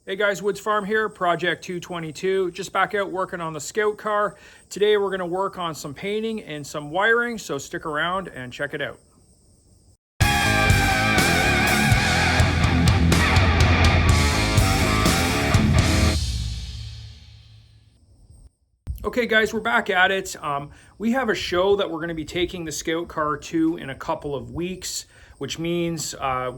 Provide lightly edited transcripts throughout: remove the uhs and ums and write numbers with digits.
Hey guys, Woods Farm here, Project 222. Just back out working on the Scout car. Today we're going to work on some painting and some wiring, so stick around and check it out. Okay guys, we're back at it. We have a show that we're going to be taking the Scout car to in a couple of weeks, which means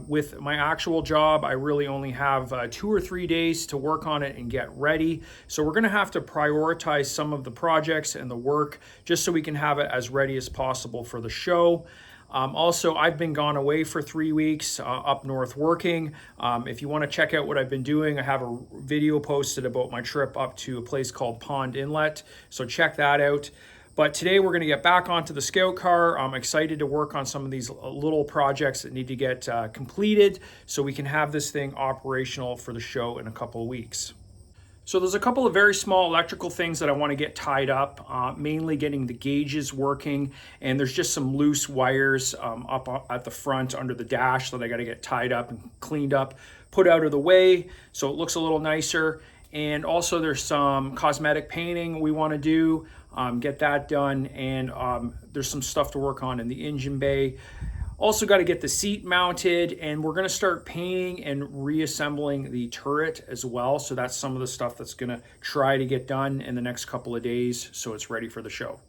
with my actual job, I really only have 2 or 3 days to work on it and get ready. So we're going to have to prioritize some of the projects and the work just so we can have it as ready as possible for the show. Also, I've been gone away for 3 weeks up north working. If you want to check out what I've been doing, I have a video posted about my trip up to a place called Pond Inlet. So check that out. But today we're going to get back onto the Scout car. I'm excited to work on some of these little projects that need to get completed so we can have this thing operational for the show in a couple of weeks. So there's a couple of very small electrical things that I want to get tied up, mainly getting the gauges working, and there's just some loose wires up at the front under the dash that I got to get tied up and cleaned up, put out of the way so it looks a little nicer. And also there's some cosmetic painting we want to do, get that done, and there's some stuff to work on in the engine bay. Also got to get the seat mounted, and we're going to start painting and reassembling the turret as well. So that's some of the stuff that's going to try to get done in the next couple of days so it's ready for the show.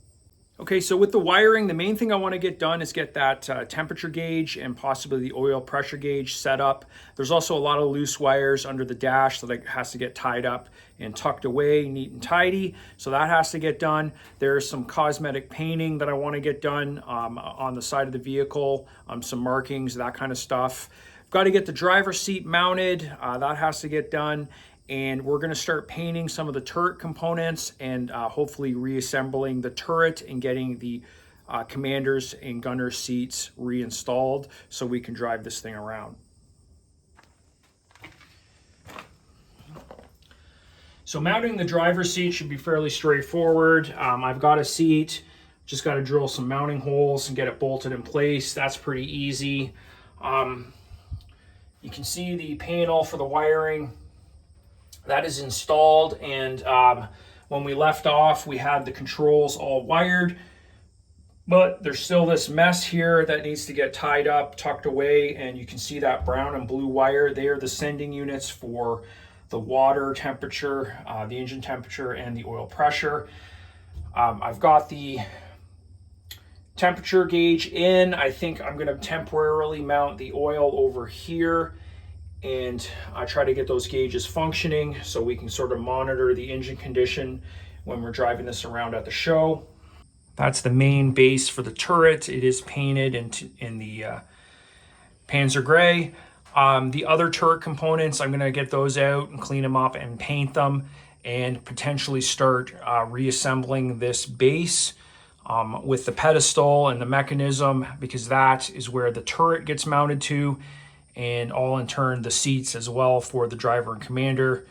Okay, so with the wiring, the main thing I want to get done is get that temperature gauge and possibly the oil pressure gauge set up. There's also a lot of loose wires under the dash that has to get tied up and tucked away neat and tidy. So that has to get done. There's some cosmetic painting that I want to get done on the side of the vehicle, some markings, that kind of stuff. Got to get the driver's seat mounted. That has to get done. And we're going to start painting some of the turret components and hopefully reassembling the turret and getting the commander's and gunner's seats reinstalled so we can drive this thing around. So mounting the driver's seat should be fairly straightforward. I've got a seat, just got to drill some mounting holes and get it bolted in place. That's pretty easy. You can see the panel for the wiring. That is installed, and when we left off, we had the controls all wired, but there's still this mess here that needs to get tied up, tucked away, and you can see that brown and blue wire. They are the sending units for the water temperature, the engine temperature, and the oil pressure. I've got the temperature gauge in. I think I'm going to temporarily mount the oil over here, and I try to get those gauges functioning so we can sort of monitor the engine condition when we're driving this around at the show. That's the main base for the turret. It is painted in the Panzer Gray. The other turret components, I'm going to get those out and clean them up and paint them and potentially start reassembling this base with the pedestal and the mechanism, because that is where the turret gets mounted to, and all in turn the seats as well for the driver and commander.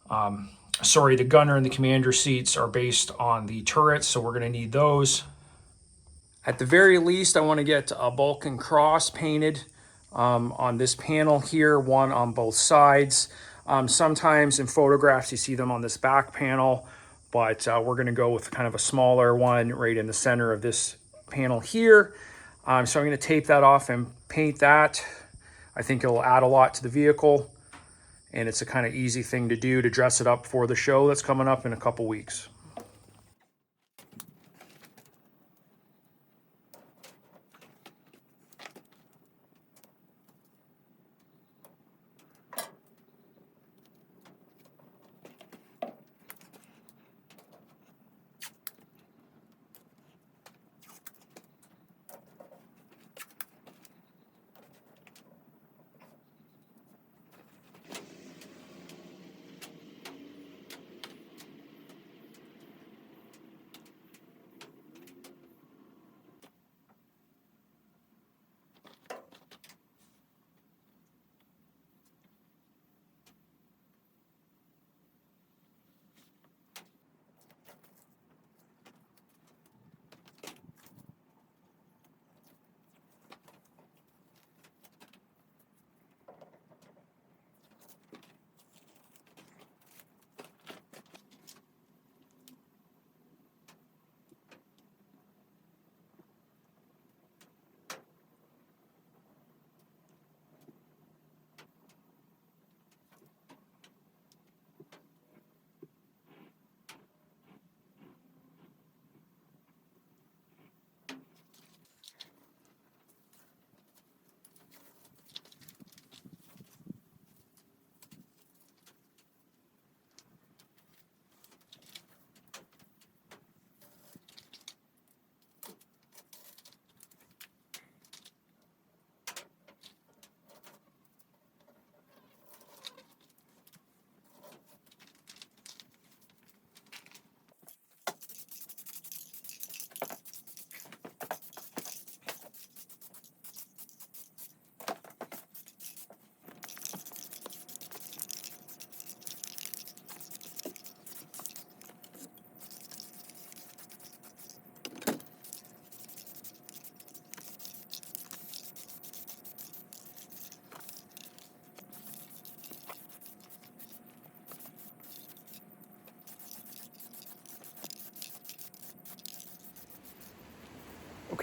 The gunner and the commander seats are based on the turret, so we're going to need those. At the very least, I want to get a Vulcan cross painted on this panel here, one on both sides. Sometimes in photographs you see them on this back panel, but we're going to go with kind of a smaller one right in the center of this panel here. So I'm going to tape that off and paint that. I think it'll add a lot to the vehicle, and it's a kind of easy thing to do to dress it up for the show that's coming up in a couple weeks.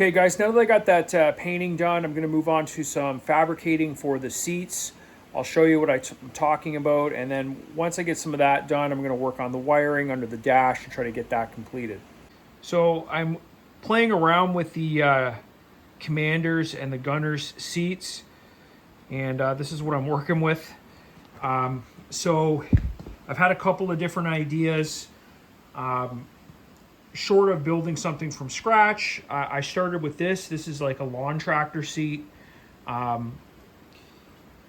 Okay guys, now that I got that painting done, I'm going to move on to some fabricating for the seats. I'll show you what I'm talking about, and then once I get some of that done, I'm going to work on the wiring under the dash and try to get that completed. So I'm playing around with the commanders and the gunners seats, and this is what I'm working with. So I've had a couple of different ideas. Short of building something from scratch, I started with this. This is like a lawn tractor seat. And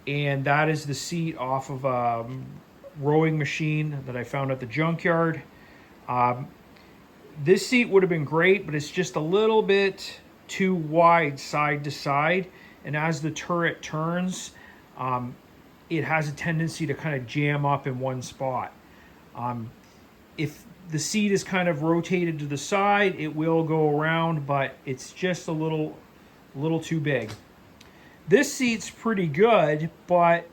that is the seat off of a rowing machine that I found at the junkyard. This seat would have been great, but it's just a little bit too wide side to side. And as the turret turns, it has a tendency to kind of jam up in one spot. If the seat is kind of rotated to the side, it will go around, but it's just a little too big. This seat's pretty good, but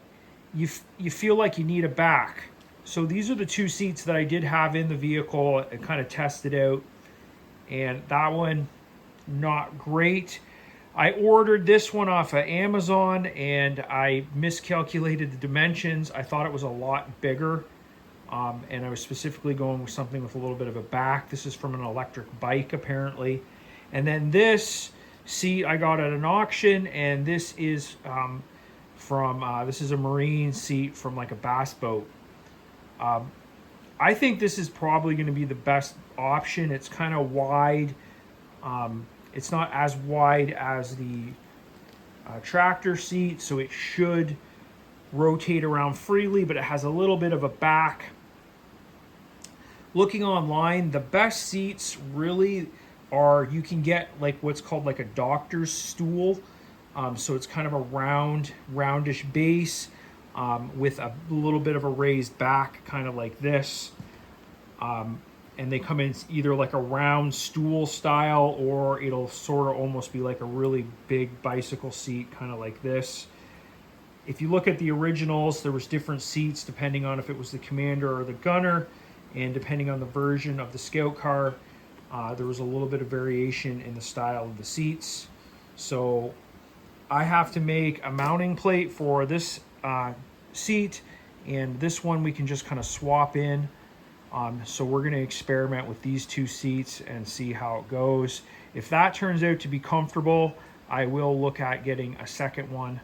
you feel like you need a back. So these are the two seats that I did have in the vehicle and kind of tested out. And that one, not great. I ordered this one off of Amazon and I miscalculated the dimensions. I thought it was a lot bigger. And I was specifically going with something with a little bit of a back. This is from an electric bike, apparently. And then this seat I got at an auction, and this is this is a marine seat from like a bass boat. I think this is probably going to be the best option. It's kind of wide. It's not as wide as the tractor seat, so it should rotate around freely, but it has a little bit of a back. Looking online, the best seats really are, you can get like what's called like a doctor's stool. So it's kind of a roundish base with a little bit of a raised back, kind of like this. And they come in either like a round stool style, or it'll sort of almost be like a really big bicycle seat, kind of like this. If you look at the originals, there was different seats depending on if it was the commander or the gunner, and depending on the version of the scout car, there was a little bit of variation in the style of the seats. So I have to make a mounting plate for this seat, and this one we can just kind of swap in. So we're going to experiment with these two seats and see how it goes. If that turns out to be comfortable, I will look at getting a second one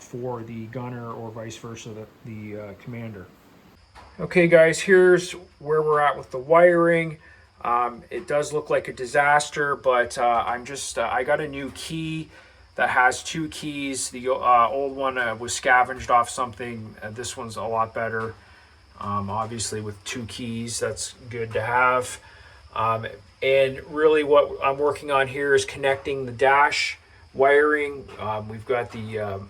for the gunner, or vice versa, the commander. Okay guys, here's where we're at with the wiring. It does look like a disaster, but I got a new key that has two keys. The old one was scavenged off something. This one's a lot better. Obviously with two keys, that's good to have. And really what I'm working on here is connecting the dash wiring. We've got the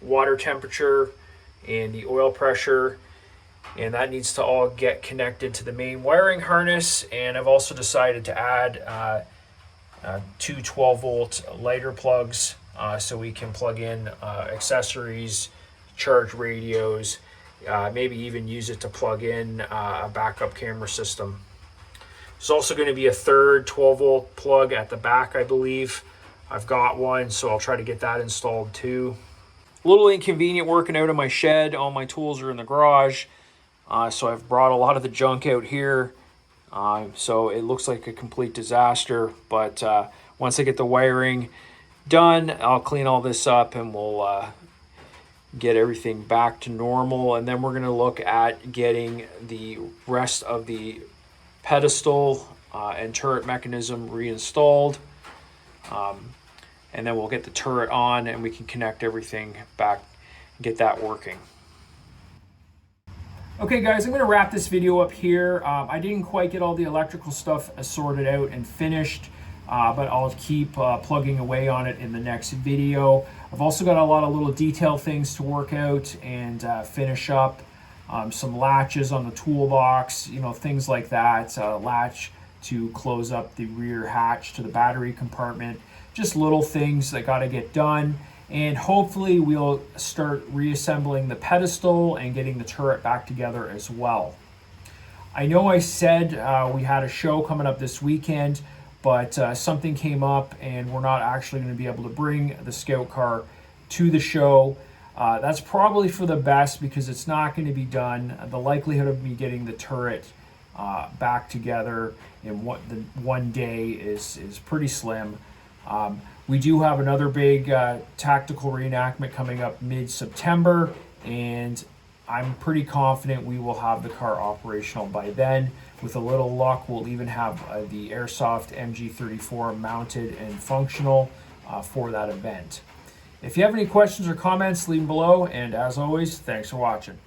water temperature and the oil pressure, and that needs to all get connected to the main wiring harness. And I've also decided to add two 12-volt lighter plugs so we can plug in accessories, charge radios, maybe even use it to plug in a backup camera system. There's also going to be a third 12-volt plug at the back, I believe. I've got one, so I'll try to get that installed too. A little inconvenient working out of my shed. All my tools are in the garage. So I've brought a lot of the junk out here. So it looks like a complete disaster. But once I get the wiring done, I'll clean all this up and we'll get everything back to normal. And then we're going to look at getting the rest of the pedestal and turret mechanism reinstalled. And then we'll get the turret on and we can connect everything back and get that working. Okay guys, I'm going to wrap this video up here. I didn't quite get all the electrical stuff sorted out and finished, but I'll keep plugging away on it in the next video. I've also got a lot of little detail things to work out and finish up. Some latches on the toolbox, things like that. Latch to close up the rear hatch to the battery compartment. Just little things that got to get done. And hopefully we'll start reassembling the pedestal and getting the turret back together as well. I know I said we had a show coming up this weekend, but something came up and we're not actually going to be able to bring the Scout car to the show. That's probably for the best because it's not going to be done. The likelihood of me getting the turret back together in one day is pretty slim. We do have another big tactical reenactment coming up mid-September, and I'm pretty confident we will have the car operational by then. With a little luck, we'll even have the Airsoft MG34 mounted and functional for that event. If you have any questions or comments, leave them below, and as always, thanks for watching.